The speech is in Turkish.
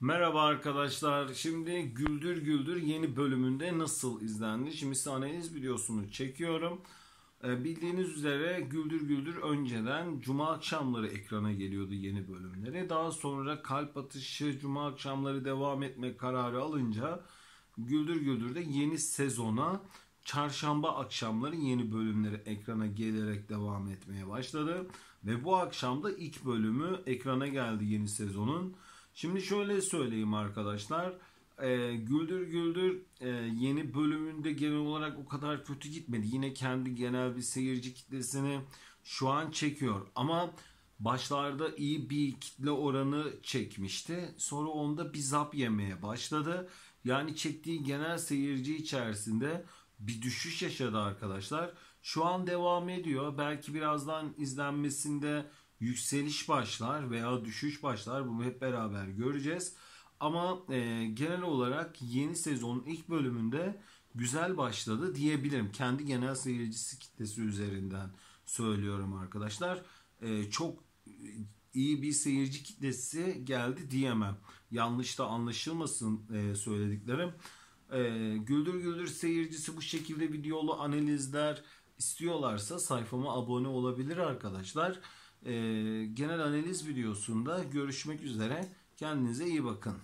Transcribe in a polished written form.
Merhaba arkadaşlar. Şimdi Güldür Güldür yeni bölümünde nasıl izlendi? Şimdi size analiz videosunu çekiyorum. Bildiğiniz üzere Güldür Güldür önceden cuma akşamları ekrana geliyordu yeni bölümleri. Daha sonra kalp atışı cuma akşamları devam etme kararı alınca Güldür Güldür'de yeni sezona çarşamba akşamları yeni bölümleri ekrana gelerek devam etmeye başladı. Ve bu akşam da ilk bölümü ekrana geldi yeni sezonun. Şimdi şöyle söyleyeyim arkadaşlar. Güldür Güldür yeni bölümünde genel olarak o kadar kötü gitmedi. Yine kendi genel bir seyirci kitlesini şu an çekiyor. Ama başlarda iyi bir kitle oranı çekmişti. Sonra onda bir zap yemeye başladı. Yani çektiği genel seyirci içerisinde bir düşüş yaşadı arkadaşlar. Şu an devam ediyor. Belki birazdan izlenmesinde yükseliş başlar veya düşüş başlar. Bunu hep beraber göreceğiz. Ama genel olarak yeni sezonun ilk bölümünde güzel başladı diyebilirim. Kendi genel seyircisi kitlesi üzerinden söylüyorum arkadaşlar. Çok iyi bir seyirci kitlesi geldi diyemem. Yanlış da anlaşılmasın söylediklerim. Güldür Güldür seyircisi bu şekilde videolu analizler istiyorlarsa sayfama abone olabilir arkadaşlar. Genel analiz videosunda görüşmek üzere. Kendinize iyi bakın.